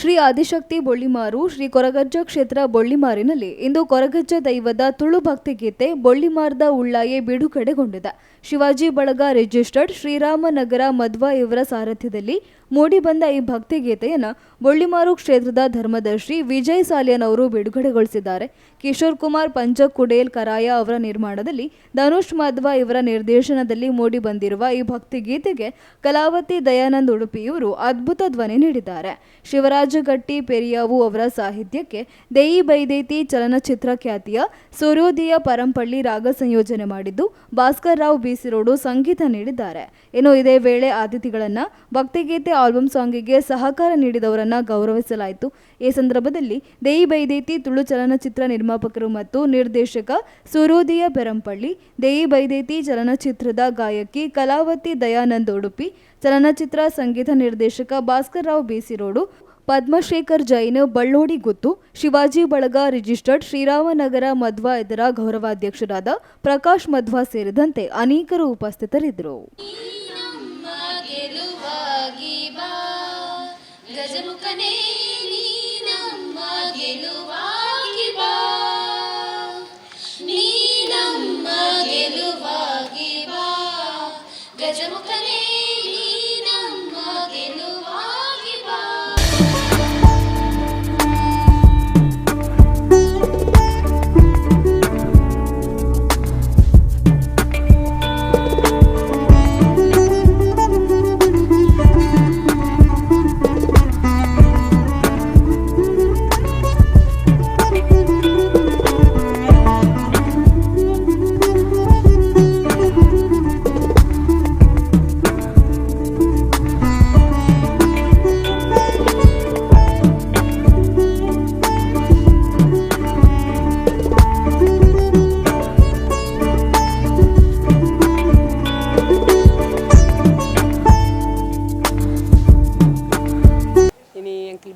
ಶ್ರೀ ಆದಿಶಕ್ತಿ ಬೊಳ್ಳಿಮಾರು ಶ್ರೀ ಕೊರಗಜ್ಜ ಕ್ಷೇತ್ರ ಬೊಳ್ಳಿಮಾರಿನಲ್ಲಿ ಇಂದು ಕೊರಗಜ್ಜ ದೈವದ ತುಳು ಭಕ್ತಿಗೀತೆ ಬೊಳ್ಳಿಮಾರ್ದ ಉಳ್ಳಾಯೆ ಬಿಡುಗಡೆಗೊಂಡಿದೆ. ಶಿವಾಜಿ ಬಳಗ ರಿಜಿಸ್ಟರ್ಡ್ ಶ್ರೀರಾಮನಗರ ಮಧ್ವ ಇವರ ಸಾರಥ್ಯದಲ್ಲಿ ಮೂಡಿಬಂದ ಈ ಭಕ್ತಿಗೀತೆಯನ್ನು ಬೊಳ್ಳಿಮಾರು ಕ್ಷೇತ್ರದ ಧರ್ಮದರ್ಶಿ ವಿಜಯ್ ಸಾಲಿಯನ್ ಅವರು ಬಿಡುಗಡೆಗೊಳಿಸಿದ್ದಾರೆ. ಕಿಶೋರ್ ಕುಮಾರ್ ಪಂಚಕುಡೇಲ್ ಕರಾಯ ಅವರ ನಿರ್ಮಾಣದಲ್ಲಿ ಧನುಷ್ ಮಧ್ವ ಇವರ ನಿರ್ದೇಶನದಲ್ಲಿ ಮೂಡಿಬಂದಿರುವ ಈ ಭಕ್ತಿಗೀತೆಗೆ ಕಲಾವತಿ ದಯಾನಂದ್ ಉಡುಪಿಯವರು ಅದ್ಭುತ ಧ್ವನಿ ನೀಡಿದ್ದಾರೆ. ಶಿವರಾಜಗಟ್ಟಿ ಪೆರಿಯಾವು ಅವರ ಸಾಹಿತ್ಯಕ್ಕೆ ದೇಯಿ ಬೈದೇತಿ ಚಲನಚಿತ್ರ ಖ್ಯಾತಿಯ ಸೂರ್ಯೋದಯ ಪರಂಪಳ್ಳಿ ರಾಗ ಸಂಯೋಜನೆ ಮಾಡಿದ್ದು ಭಾಸ್ಕರ್ ರಾವ್ ಬಿಸಿರೋಡು ಸಂಗೀತ ನೀಡಿದ್ದಾರೆ. ಇನ್ನು ಇದೇ ವೇಳೆ ಅತಿಥಿಗಳನ್ನ ಭಕ್ತಿಗೀತೆ ಆಲ್ಬಮ್ ಸಾಂಗಿಗೆ ಸಹಕಾರ ನೀಡಿದವರನ್ನ ಗೌರವಿಸಲಾಯಿತು. ಈ ಸಂದರ್ಭದಲ್ಲಿ ದೇಯಿ ಬೈದೇತಿ ತುಳು ಚಲನಚಿತ್ರ ನಿರ್ಮಾಪಕರು ಮತ್ತು ನಿರ್ದೇಶಕ ಸೂರ್ಯೋದಯ ಪೆರಂಪಳ್ಳಿ, ದೇಯಿ ಬೈದೇತಿ ಚಲನಚಿತ್ರದ ಗಾಯಕಿ ಕಲಾವತಿ ದಯಾನಂದ್ ಉಡುಪಿ, ಚಲನಚಿತ್ರ ಸಂಗೀತ ನಿರ್ದೇಶಕ ಭಾಸ್ಕರ್ ರಾವ್ ಬಿಸಿರೋಡು, ಪದ್ಮಶೇಖರ್ ಜೈನ್ ಬಳ್ಳೋಡಿ ಗುತ್ತು, ಶಿವಾಜಿ ಬಳಗ ರಿಜಿಸ್ಟರ್ಡ್ ಶ್ರೀರಾಮನಗರ ಮಧ್ವ ಇದರ ಗೌರವಾಧ್ಯಕ್ಷರಾದ ಪ್ರಕಾಶ್ ಮಧ್ವ ಸೇರಿದಂತೆ ಅನೇಕರು ಉಪಸ್ಥಿತರಿದ್ದರು.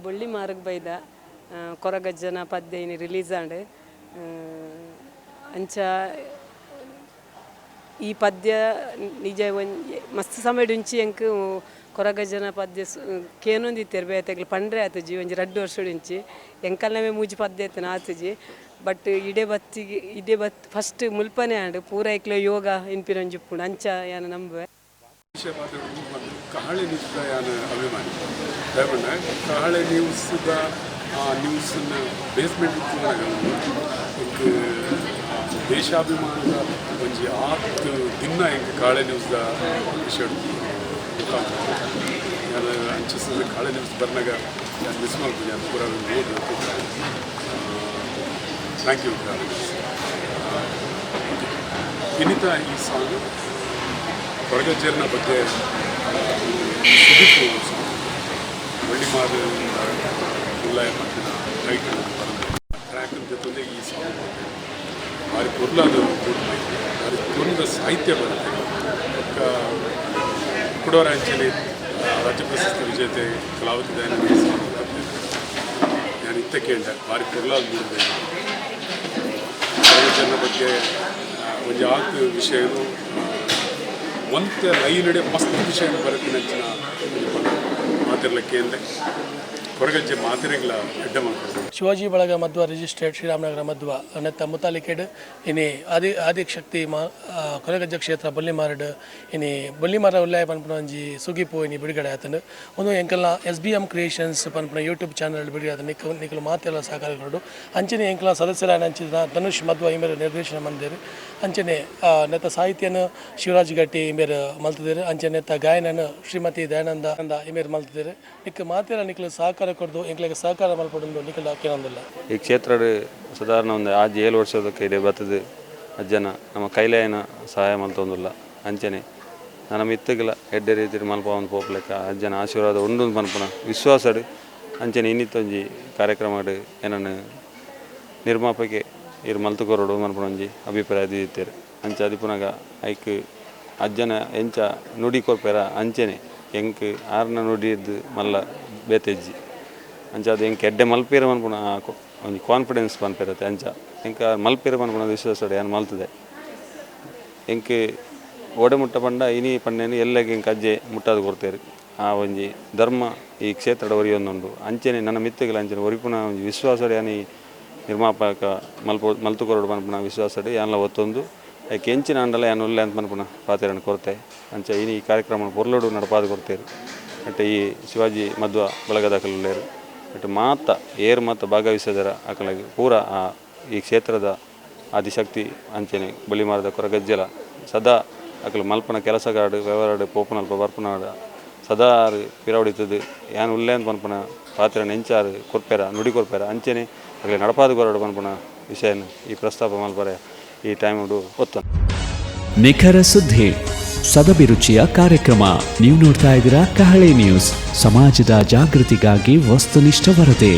ಬೊಳ್ಳಿಮಾರ್ಗ್ ಬೈದ ಕೊರಗಜ್ಜನ ಪದ್ಯ ಇನಿ ರಿಲೀಸ್ ಆಂಡ್ ಅಂಚ ಈ ಪದ್ಯ ನಿಜ ಮಸ್ತ್ ಸಮಯಡುಂಚಿ ಎಂಕ್ ಕೊರಗಜ್ಜನ ಪದ್ಯ ಕೇನೊಂದಿತ್ತೇರು ಬೇತೆಗ್ಲು ಪಂಡ್ರೆ ಆತುಜಿ ಒಂಜಿ 2 ವರ್ಷಡುಂಚಿ ಎಂಕಲ್ನವೇ ಮೂಜಿ ಪದ್ಯ ಆತನ ಆತುಜಿ. ಬಟ್ ಇಡೆ ಬತ್ ಫಸ್ಟ್ ಮುಲ್ಪನೆ ಆಂಡ್ ಪೂರ ಇಕ್ಲ ಯೋಗ ಇನ್ಪಿರಂಜುಪ್ಪುಂಡು ಅಂಚ ಯಾನ ನಂಬುವೆ. ಕಹಳೆ ನ್ಯೂಸ್ ಅಭಿಮಾನಿ ಕಹಳೆ ನ್ಯೂಸ್ದ ನ್ಯೂಸನ್ನ ಬೇಸ್ಮೆಂಟ್ ದೇಶಾಭಿಮಾನದ ಒಂಜಿ 8 ದಿನ ಎಂಕ್ ಕಾಳೆ ನ್ಯೂಸ್ದ ವಿಷಯ ನಾನು ಅಂಚಿಸಿದ ಕಾಳೆ ನ್ಯೂಸ್ ಬರ್ನಾಗ ನಾನು ಮಿಸ್ ಮಾಡ್ತೀನಿ ಅದು ಪೂರ ನೋಡಬೇಕು. Thank you Kale news. ಇನ್ನಿತ ಈ ಸಾಂಗ್ ಕೊರಗಜ್ಜನ ಬಗ್ಗೆ ಸುದೀಪ್ ಬೊಳ್ಳಿಮಾರ್ ಉಳ್ಳಾಯ ಮಟ್ಟಿನ ಟೈಟಲ್ ಟ್ರ್ಯಾಕ್ ಜೊತೆ ಈ ಸಾಂಗ್ ಬರುತ್ತೆ. ಭಾರಿ ಪೊರ್ಲಾದ ಭಾರಿ ಪೊರ್ಲದ ಸಾಹಿತ್ಯ ಬರುತ್ತೆ. ಕುಡೋರ ಅಂಚಲಿ ರಾಜ್ಯ ಪ್ರಶಸ್ತಿ ವಿಜೇತೆ ಕಲಾವತಿ ದಯಾನಂದ ಸಾಂಗ್ ಬರುತ್ತೆ. ನಾನು ಇತ್ತ ಕೇಳಿದೆ ಭಾರಿ ಪೊರ್ಲಾದ ನೋಡಿದೆ. ಕೊರಗಜ್ಜನ ಬಗ್ಗೆ ಒಂದು 8 ವಿಷಯನು ಒಂತ ಲೈನಡೆ ಮಸ್ತ್ ವಿಷಯ ಬರುತ್ತೆ ನಂಚಿನ ಮಾತಿರ್ಲಿಕ್ಕೆ ಅಂದರೆ ಕೊರಗಜ್ಜೆ ಮಾತಿರೆಗಳ ಅಡ್ಡ ಮಾಡ್ತಾರೆ. ಶಿವಾಜಿ ಬಳಗ ಮಧ್ವ ರಿಜಿಸ್ಟರ್ಡ್ ಶ್ರೀರಾಮನಗರ ಮಧ್ವ ನೆತ್ತ ಮುತಾಲಿಕೆಡ್ ಇನಿ ಆದಿಶಕ್ತಿ ಕೊರಗಜ್ಜ ಕ್ಷೇತ್ರ ಬೊಳ್ಳಿಮಾರ್ಡ್ ಇನಿ ಬೊಳ್ಳಿಮಾರ ಉಲ್ಲಾಯ ಪನ್ಪುನ ಒಂಜಿ ಸುಗಿಪು ಇನಿ ಬಿಡುಗಡೆ ಆತಂಡು ಒಂದು ಎಂಕಲ್ನ SBM ಕ್ರಿಯೇಷನ್ಸ್ ಪನ್ಪುನ ಯೂಟ್ಯೂಬ್ ಚಾನಲ್ ಬಿಡುಗಡೆ ಆತ ನಿಕ್ಕಲು ಮಾತೆಲ್ಲ ಸಹಕಾರಗಳು ಅಂಚನೆ ಎಂಕಲ್ನ ಸದಸ್ಯರಾಯನ ಅಂಚಿನ ಧನುಷ್ ಮಧ್ವ ಇಮೇರು ನಿರ್ದೇಶನ ಮಂದಿರು ಅಂಚನೆ ನೆತ್ತ ಸಾಹಿತ್ಯನ ಶಿವರಾಜ್ ಗಟ್ಟಿ ಇಮೇರು ಮಲ್ತಿದ್ದಾರೆ. ಅಂಚನೆ ನೆತ್ತ ಗಾಯನನು ಶ್ರೀಮತಿ ದಯಾನಂದ ಇಮೇರು ಮಲ್ತಿದ್ದಾರೆ. ನಿಕ್ಕ ಮಾತೆಲ್ಲ ನಿಕ್ಕಲು ಸಹಕಾರ ಕೊಡ್ದು ಎಂಕ್ಲಿಗೆ ಸಹಕಾರ ಮಲ್ಪಡೊಂದು ನಿಕ್ಕಲು ಕೇಳೊಂದಿಲ್ಲ. ಈ ಕ್ಷೇತ್ರ ಸಾಧಾರಣ ಒಂದು 7 ವರ್ಷದ ಕೈಡೆ ಬರ್ತದೆ ಅಜ್ಜನ ನಮ್ಮ ಕೈಲೇನ ಸಹಾಯ ಮಲ್ತೊಂದಿಲ್ಲ ಅಂಚನೆ ನನ್ನ ಮಿತ್ತಗಿಲ್ಲ ಎಡ್ಡೆ ರೀತಿ ಮಲ್ಪ ಒಂದು ಪೋಪ್ಲೆಕ್ಕ ಅಜ್ಜನ ಆಶೀರ್ವಾದ ಉಂಡು ಮನ್ಪನ ವಿಶ್ವಾಸಡು ಅಂಚನೆ ಇನ್ನಿತ್ತೊಂಜಿ ಕಾರ್ಯಕ್ರಮ ಏನನ್ನು ನಿರ್ಮಾಪಕ್ಕೆ ಇರು ಮಲ್ತುಕೊರೋಡು ಮನ್ಪಣೊಂಜಿ ಅಭಿಪ್ರಾಯ ದಿತ್ತೇರು ಅಂಚ ಅದಿಪುನಾಗ ಐಕ್ ಅಜ್ಜನ ಎಂಚ ನುಡಿ ಕೊರ್ಪೆರ ಅಂಚನೆ ಎಂಕ್ ಆರ್ನ ನುಡಿಯದ್ದು ಮಲ್ಲ ಬೇತೆಜ್ಜಿ ಅಂಚ ಅದು ಎಂಕ್ ಎಡ್ಡೆ ಮಲ್ಪೇರ ಮನ್ಪುಣ ಒಂದು ಕಾನ್ಫಿಡೆನ್ಸ್ ಪನ್ಪಿರತ್ತೆ ಅಂಚ ಎಂಕ ಮಲ್ಪೇರ ಮನ್ಪುಣ ವಿಶ್ವಾಸ ಏನು ಮಲ್ತದೆ ಎಂಕ್ ಓಡೆ ಮುಟ್ಟ ಪಂಡ ಇನಿ ಪಂಡೇನು ಎಲ್ಲಗೆ ಎಂಕ ಅಜ್ಜೆ ಮುಟ್ಟಾದು ಕೊಡ್ತೇರು ಆ ಒಂಜಿ ಧರ್ಮ ಈ ಕ್ಷೇತ್ರದ ಒರಿಯೊಂದುಂಡು ಅಂಚನೆ ನನ್ನ ಮಿತ್ತಗಳ ಅಂಚನೆ ಒರಿಪುನ ಒಂಜಿ ವಿಶ್ವಾಸಡೆ ಯಾನಿ ನಿರ್ಮಾಪಕ ಮಲ್ತುಕೊರಡು ಪನ್ಪುನ ವಿಶ್ವಾಸಡೆ ಯಾನ್ಲ ಒತ್ತೊಂದು ಯಾಕೆ ಹೆಂಚಿನ ಅಂಡಲ ಯಾನು ಒಳ್ಳೆ ಅಂತ ಪನ್ಪುನ ಪಾತೆರನ್ನು ಕೊರತೆ ಅಂಚ ಇನ್ನು ಈ ಕಾರ್ಯಕ್ರಮ ಪೊರ್ಲೋಡು ನಡಪಾದು ಕೊಡ್ತೇರು ಬಟ್ ಈ ಶಿವಾಜಿ ಮಧ್ವ ಬಳಗದಾಕಲು ಉಳ್ಳೇರು ಬಟ್ ಮಾತ ಏರು ಮಾತ ಭಾಗವಹಿಸಿದರ ಅಕಲಾಗಿ ಪೂರ ಈ ಕ್ಷೇತ್ರದ ಆದಿಶಕ್ತಿ ಅಂಚನೆ ಬಳಿಮಾರದ ಕೊರಗಜ್ಜಲ ಸದಾ ಅಕಲು ಮಲ್ಪನ ಕೆಲಸಗಾಡು ವ್ಯವಹಾರ ಪೋಪನಲ್ಪ ಬರ್ಪನಾಡ ಸದಾ ಪಿರಾವಡಿತದು ಯಾನು ಉಲ್ಲೆ ಅಂತ ಪನ್ಪನ ಪಾತ್ರ ನೆಂಚಾರು ಕೊರ್ಪೆರ ನುಡಿ ಕೊರ್ಪೆರ ಅಂಚನೆ ಆಗಲಿ ನಡಪಾದು ಕೊರಡು ಪನ್ಪನ ವಿಷಯನ ಈ ಪ್ರಸ್ತಾಪ ಮಲ್ಪರೆ ಈ ಟೈಮ್ ಒತ್ತು ನಿಖರ ಸುದ್ದಿ ಸದಭಿರುಚಿಯ ಕಾರ್ಯಕ್ರಮ. ನೀವು ನೋಡ್ತಾ ಇದ್ದೀರಾ ಕಹಳೆ ನ್ಯೂಸ್, ಸಮಾಜದ ಜಾಗೃತಿಗಾಗಿ ವಸ್ತುನಿಷ್ಠ ವರದಿ.